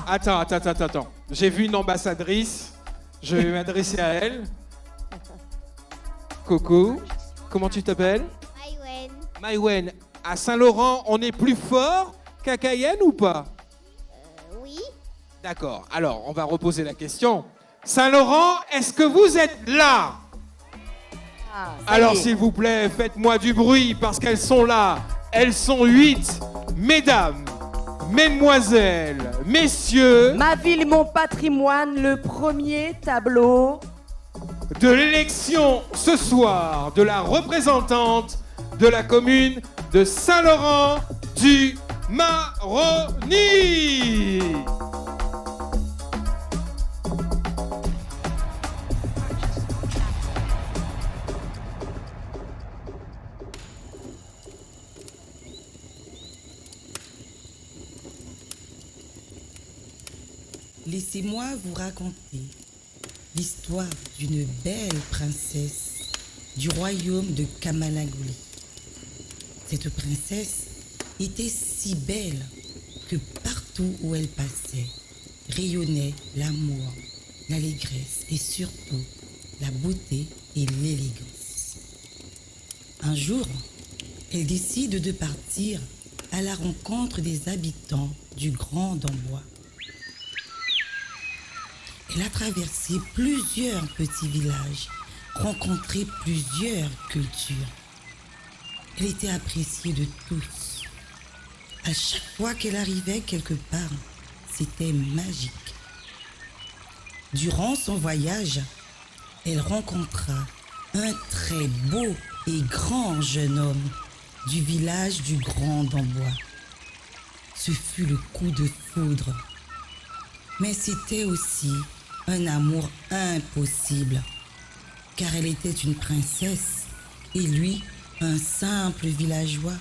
Attends. J'ai vu une ambassadrice. Je vais m'adresser à elle. Coco, comment tu t'appelles? Maïwen. Maïwen, à Saint-Laurent, on est plus fort qu'à Cayenne ou pas? Oui. D'accord, alors on va reposer la question. Saint-Laurent, est-ce que vous êtes là? Alors s'il vous plaît, faites-moi du bruit parce qu'elles sont là. Elles sont 8. Mesdames, mesdemoiselles, messieurs. Ma ville, mon patrimoine, le premier tableau De l'élection ce soir de la représentante de la commune de Saint-Laurent du Maroni. Laissez-moi vous raconter l'histoire d'une belle princesse du royaume de Kamalagouli. Cette princesse était si belle que partout où elle passait rayonnait l'amour, l'allégresse et surtout la beauté et l'élégance. Un jour, elle décide de partir à la rencontre des habitants du Grand Ambois. Elle a traversé plusieurs petits villages, rencontré plusieurs cultures. Elle était appréciée de tous. À chaque fois qu'elle arrivait quelque part, c'était magique. Durant son voyage, elle rencontra un très beau et grand jeune homme du village du Grand Ambois. Ce fut le coup de foudre. Mais c'était aussi un amour impossible, car elle était une princesse et lui un simple villageois.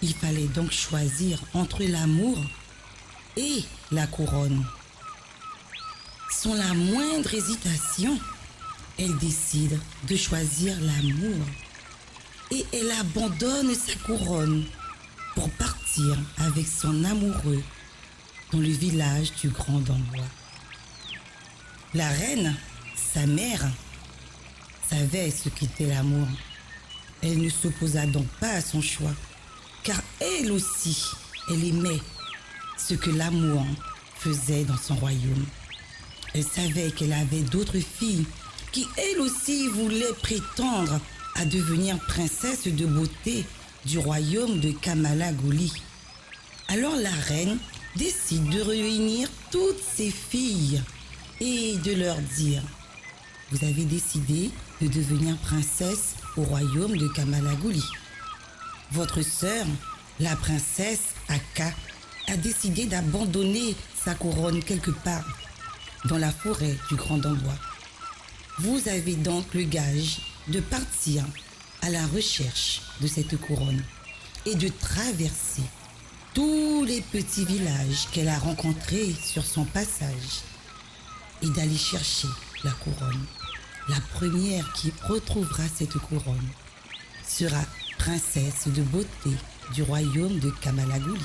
Il fallait donc choisir entre l'amour et la couronne. Sans la moindre hésitation, elle décide de choisir l'amour et elle abandonne sa couronne pour partir avec son amoureux dans le village du Grand Ambois. La reine, sa mère, savait ce qu'était l'amour. Elle ne s'opposa donc pas à son choix, car elle aussi, elle aimait ce que l'amour faisait dans son royaume. Elle savait qu'elle avait d'autres filles qui, elles aussi, voulaient prétendre à devenir princesse de beauté du royaume de Kamalagouli. Alors la reine décide de réunir toutes ses filles et de leur dire: vous avez décidé de devenir princesse au royaume de Kamalagouli. Votre sœur, la princesse Aka, a décidé d'abandonner sa couronne quelque part dans la forêt du Grand Ambois. Vous avez donc le gage de partir à la recherche de cette couronne et de traverser tous les petits villages qu'elle a rencontrés sur son passage et d'aller chercher la couronne. La première qui retrouvera cette couronne sera princesse de beauté du royaume de Kamalagouli.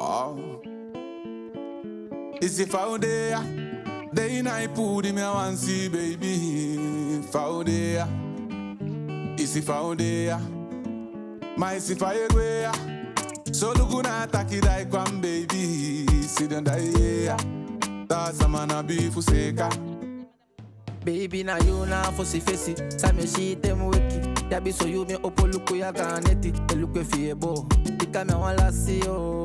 Oh, is it Faudia? Day night put him a one see baby. Faudia, is it Faudia? My si fire so look gonna attack it like one baby. Sit and die, that's a man a be for sake. Baby na you na fosi fesi Same shit em weki Yabi so you me opo luku ya ganeti E luku fiebo Ika me wan lasi yo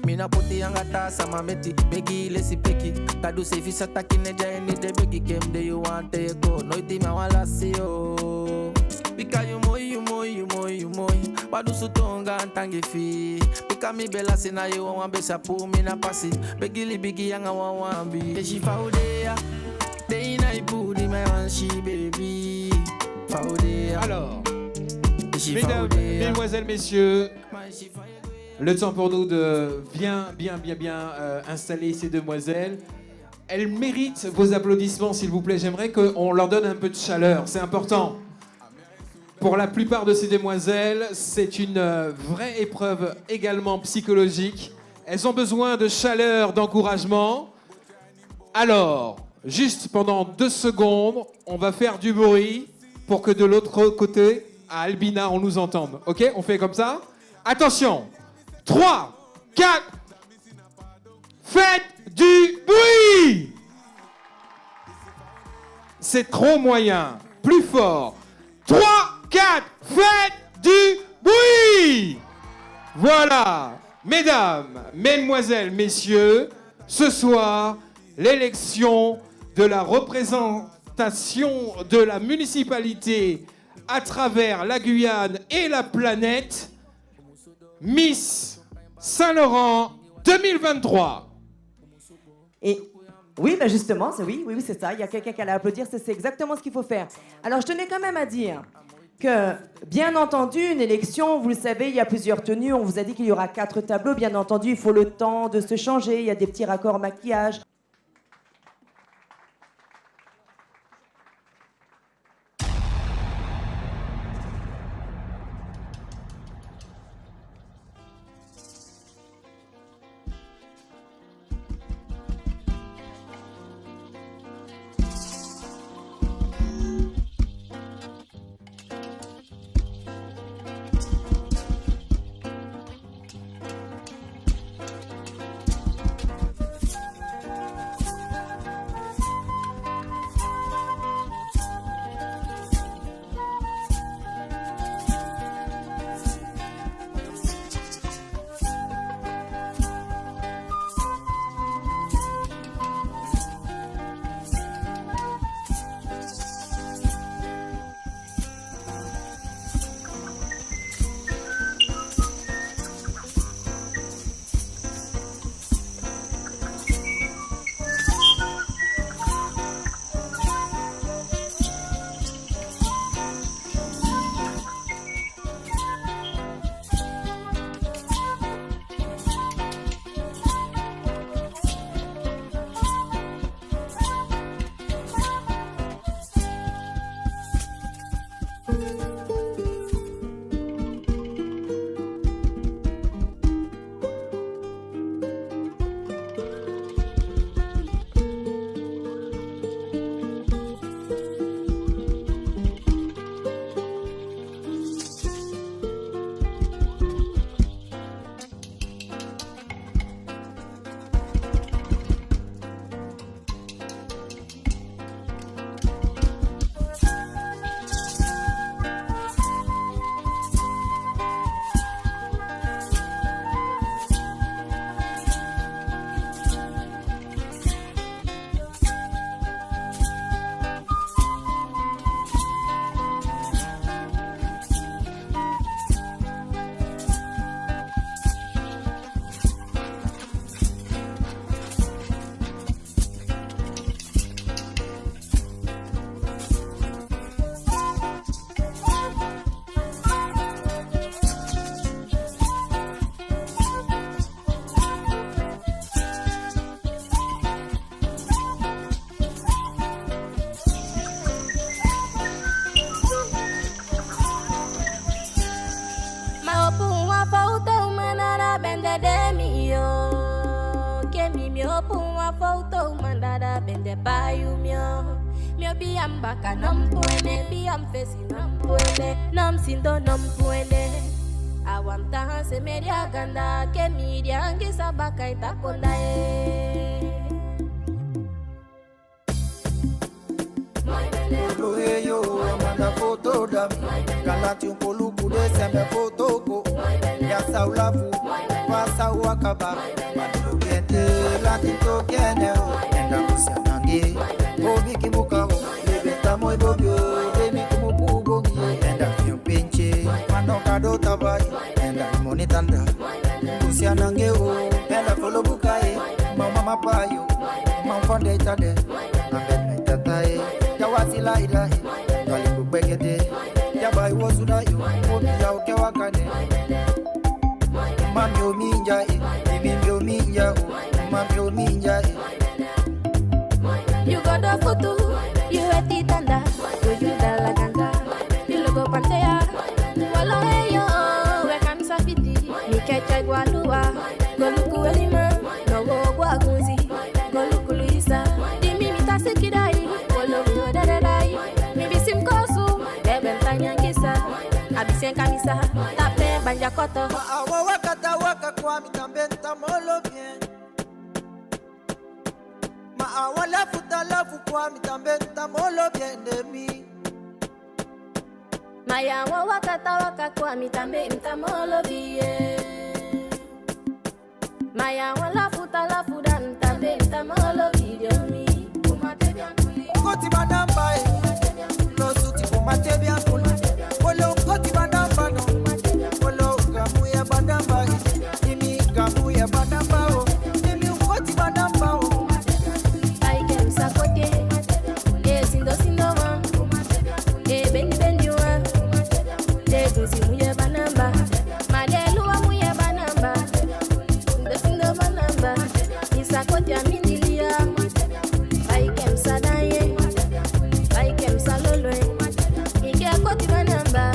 Mina poti angata sama meti. Begi lesi peki. Kadu se fisa takine jayeni de begi kem de you want to go. Noiti me wala si yo. Because you moi. Wadu sutonga antangi fi. Because mi bela sina you want besa pu mina pasi. Begi li bigi yanga wambi. She found there. Day night booty my one she baby. Alors, mesdames, mesdemoiselles, messieurs, le temps pour nous de bien installer ces demoiselles. Elles méritent vos applaudissements, s'il vous plaît. J'aimerais qu'on leur donne un peu de chaleur, c'est important. Pour la plupart de ces demoiselles, c'est une vraie épreuve également psychologique. Elles ont besoin de chaleur, d'encouragement. Alors, juste pendant 2 secondes, on va faire du bruit pour que de l'autre côté, à Albina, on nous entende. Ok? On fait comme ça? Attention! 3, 4, faites du bruit! C'est trop moyen. Plus fort. 3, 4, faites du bruit! Voilà. Mesdames, mesdemoiselles, messieurs, ce soir, l'élection de la représentation de la municipalité à travers la Guyane et la planète, Miss Saint-Laurent 2023. Et oui, ben justement, oui, c'est ça. Il y a quelqu'un qui allait applaudir, c'est exactement ce qu'il faut faire. Alors, je tenais quand même à dire que, bien entendu, une élection, vous le savez, il y a plusieurs tenues. On vous a dit qu'il y aura 4 tableaux. Bien entendu, il faut le temps de se changer. Il y a des petits raccords maquillage. Baka nam puene, biam fesi nam puene, nam sindo nam puene. Awam tahan se media ganda, ke media angisa baka ita konda Yo, amanda foto dam, galati un poluku de seme foto ko. Ya saulafu, pasa waka ba Maduro kete latito kene Enda kusianange Obi kibuka Lebeta moi bobio Demi kumupu bogi Enda fiyo penche Manoka do tabai Enda imoni tanda Kusianange o Enda folo bukae Mama mapayo Mamfonde itade Ambet metatae Yawasila idae Dali kubegede Yabai wosudayo Obi ya uke wakane Mami o minja Mimi o minja Mami o minja You got a photo, you had it tanda, you la ganga, you logo pantea, walo heyo, we kamisa fiti, ni kecha gualua, goluku elima, no go guaguzi, goluku luisa, di mimi tasekidai, walo vio dadadai, mibi simkosu, beben tanya kisa, abisen kamisa, tape banja koto. Awa wakata waka kwa mitambenta molo bien. Awala futa lafu kwa mitambenta molo bien de mi. Maya wakata waka kwa mitambenta molo bien. Maya wala futa lafu da mitambenta molo bien de mi. Koti madamba no suti kumate bien kuli. Polo koti madamba no. Polo gamu ya madamba. Imi gamu ya madamba o. Imi koti madamba o. Sakote, sindo wa, bendi wa, dosi muye banamba, madeluwa muye banamba, sindo banamba, isakote amindilia, baikem sadaye, baikem salolwe, ike koti banamba,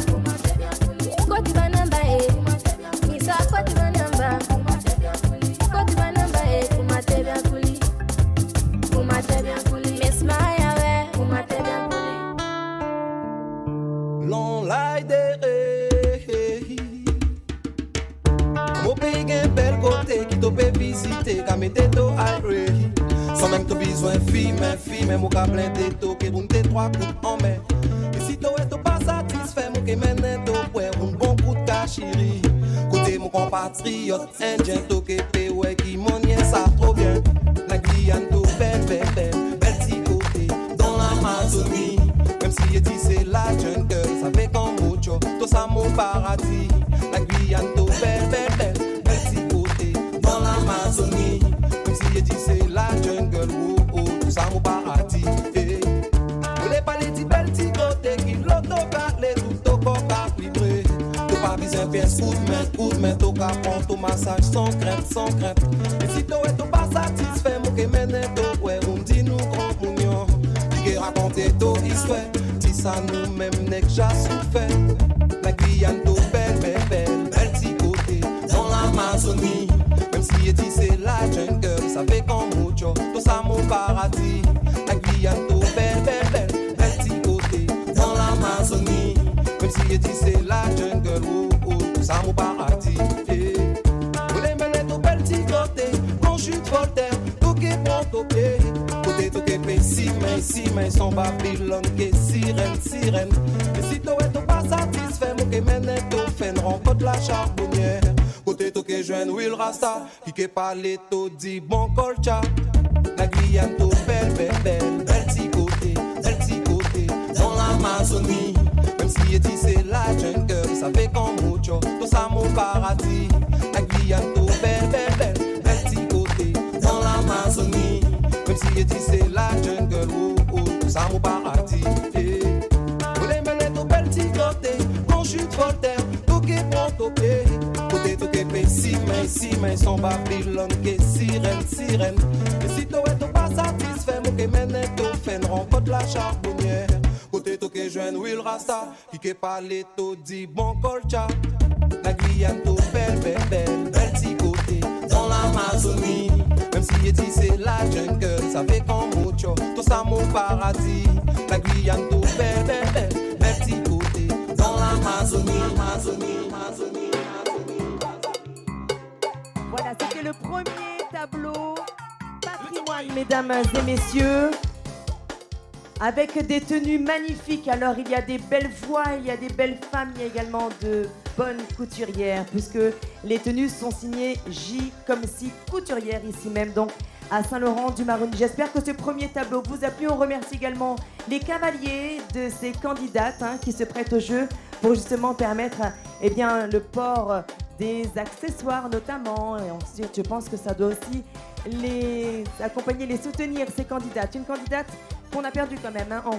isakoti banamba, kumate biakuli. Long light mon pays est bel côté qui te peut visiter comme t'es to aïe sans même te besoin fille mais mon câble t'es to que bon t'es trois coups en main et si toi t'es pas satisfait mon que maintenant to pour un bon coup de cachiri côté mon compatriote indien to que pe ouais qui monien ça trop bien la Guyane to belle petit côté dans l'Amazonie même si je dis c'est la jungle ça fait comme mucho tout ça mon paradis la Guyane to belle petit côté dans l'Amazonie même si je dis c'est la jungle tout ça mon paradis on les parler de belle petit côté qui l'auto parler tout au corps libre tout pas besoin pièce coup de main tout cas prend ton massage sans crainte et si toi t'es pas satisfait mon que maintenant toi ouais on dit nous grand mounion qui raconter ton histoire si ça nous même n'est que j'ai souffert la Guyane tout belle petit côté dans l'Amazonie même si je dis c'est la jungle ça fait comme mucho tout ça mon paradis la Guyane tout belle petit côté dans l'Amazonie même si je dis c'est la jungle tout ça mon paradis vous les mêlez tout petit côté quand je suis Voltaire tout qui prend au pied côté tout qui fait si main son Babylone qui sirène et si toi t'es pas satisfait mon que maintenant tout fait une rencontre la charbonnière côté tout qui joue Will Rasta qui parle tout dit bon colcha la Guyane tout belle petit côté dans l'Amazonie même si je dis c'est la jungle ça fait comme mucho tout ça mon paradis la Guyane tout belle petit côté dans l'Amazonie même si je dis c'est la jungle tout ça mon paradis vous les mêlez tout petit côté quand je suis Voltaire tout qui prend au pied côté tout qui fait si main son Babylone qui sirène et si toi t'es pas satisfait mon que maintenant tout fait une rencontre la charbonnière côté tout qui joue Will Rasta qui parle tout dit bon colcha la Guyane tout belle petit côté dans l'Amazonie même si je dis c'est la jungle ça fait comme mucho tout ça mon paradis la Guyane tout belle petit côté dans l'Amazonie Voilà, c'était le premier tableau patrimoine, mesdames et messieurs, avec des tenues magnifiques. Alors, il y a des belles voix, il y a des belles femmes, il y a également de bonne couturière, puisque les tenues sont signées J comme si couturière ici même, donc à Saint-Laurent-du-Maroni. J'espère que ce premier tableau vous a plu. On remercie également les cavaliers de ces candidates qui se prêtent au jeu pour justement permettre le port des accessoires notamment. Et ensuite, je pense que ça doit aussi les accompagner, les soutenir, ces candidates. Une candidate qu'on a perdue quand même.